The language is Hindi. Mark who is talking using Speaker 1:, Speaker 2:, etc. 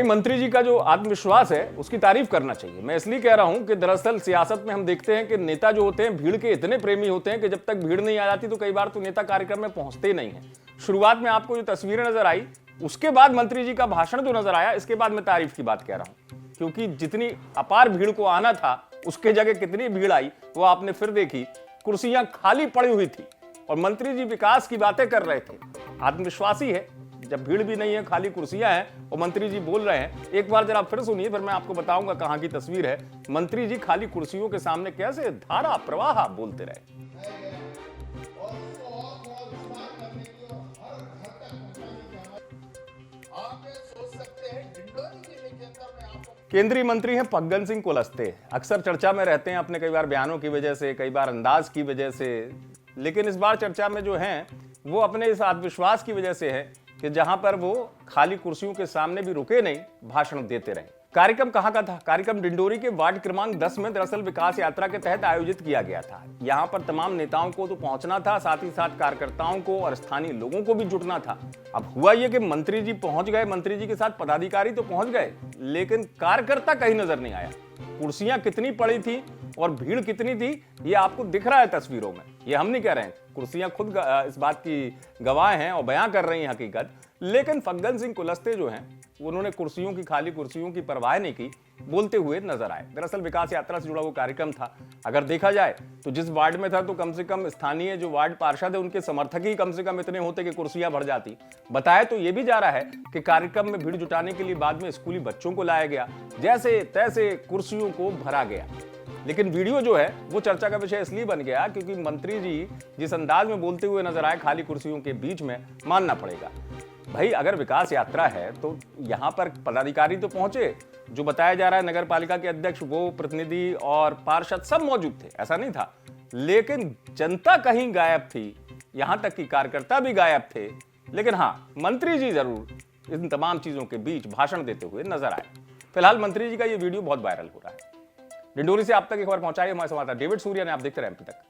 Speaker 1: मंत्री जी का जो आत्मविश्वास है उसकी तारीफ करना चाहिए। मैं इसलिए कह रहा हूं कि दरअसल सियासत में हम देखते हैं कि नेता जो होते हैं भीड़ के इतने प्रेमी होते हैं कि जब तक भीड़ नहीं आ जाती तो कई बार तो नेता कार्यक्रम में पहुंचते ही नहीं है। शुरुआत में आपको जो तस्वीरें नजर आई, उसके बाद मंत्री जी का भाषण जो नजर आया, इसके बाद मैं तारीफ की बात कह रहा हूं, क्योंकि जितनी अपार भीड़ को आना था उसके जगह कितनी भीड़ आई वो आपने फिर देखी। कुर्सियां खाली पड़ी हुई थी और मंत्री जी विकास की बातें कर रहे थे। आत्मविश्वासी है जब भीड़ भी नहीं है, खाली कुर्सियां हैं और मंत्री जी बोल रहे हैं। एक बार जरा फिर सुनिए, फिर मैं आपको बताऊंगा कहां की तस्वीर है। मंत्री जी खाली कुर्सियों के सामने कैसे धारा प्रवाह बोलते रहे। केंद्रीय मंत्री हैं फग्गन सिंह कुलस्ते। अक्सर चर्चा में रहते हैं अपने कई बार बयानों की वजह से, कई बार अंदाज की वजह से, लेकिन इस बार चर्चा में जो हैं वो अपने इस आत्मविश्वास की वजह से है कि जहां पर वो खाली कुर्सियों के सामने भी रुके नहीं, भाषण देते रहे। कार्यक्रम कहां का था? कार्यक्रम डिंडोरी के वार्ड क्रमांक 10 में दरअसल विकास यात्रा के तहत आयोजित किया गया था। यहां पर तमाम नेताओं को तो पहुंचना था, साथ ही साथ कार्यकर्ताओं को और स्थानीय लोगों को भी जुटना था। अब हुआ यह कि मंत्री जी पहुंच गए, मंत्री जी के साथ पदाधिकारी तो पहुंच गए, लेकिन कार्यकर्ता कहीं नजर नहीं आया। कुर्सियां कितनी पड़ी थी और भीड़ कितनी थी ये आपको दिख रहा है तस्वीरों में। ये हम नहीं कह रहे हैं, कुर्सियां खुद इस बात की गवाह हैं और बयां कर रही हैं हकीकत। लेकिन फग्गन सिंह कुलस्ते जो हैं उन्होंने कुर्सियों की, खाली कुर्सियों की परवाह नहीं की, बोलते हुए नजर आए। दरअसल विकास यात्रा से जुड़ा वो कार्यक्रम था। अगर देखा जाए तो जिस वार्ड में था तो कम से कम स्थानीय जो वार्ड पार्षद है उनके समर्थक ही कम से कम इतने होते कि कुर्सियां भर जाती। बताया तो ये भी जा रहा है कि कार्यक्रम में भीड़ जुटाने के लिए बाद में स्कूली बच्चों को लाया गया, जैसे तैसे कुर्सियों को भरा गया। लेकिन वीडियो जो है वो चर्चा का विषय इसलिए बन गया क्योंकि मंत्री जी जिस अंदाज में बोलते हुए नजर आए खाली कुर्सियों के बीच में, मानना पड़ेगा भाई, अगर विकास यात्रा है तो यहां पर पदाधिकारी तो पहुंचे, जो बताया जा रहा है नगर पालिका के अध्यक्ष, वो प्रतिनिधि और पार्षद सब मौजूद थे, ऐसा नहीं था। लेकिन जनता कहीं गायब थी, यहां तक कि कार्यकर्ता भी गायब थे। लेकिन हां, मंत्री जी जरूर इन तमाम चीजों के बीच भाषण देते हुए नजर आए। फिलहाल मंत्री जी का यह वीडियो बहुत वायरल हो रहा है। डिंडोरी से आप तक एक खबर पहुंचाई हमारे संवाददाता डेविड सूर्या ने। आप देखते रहे एमपी तक।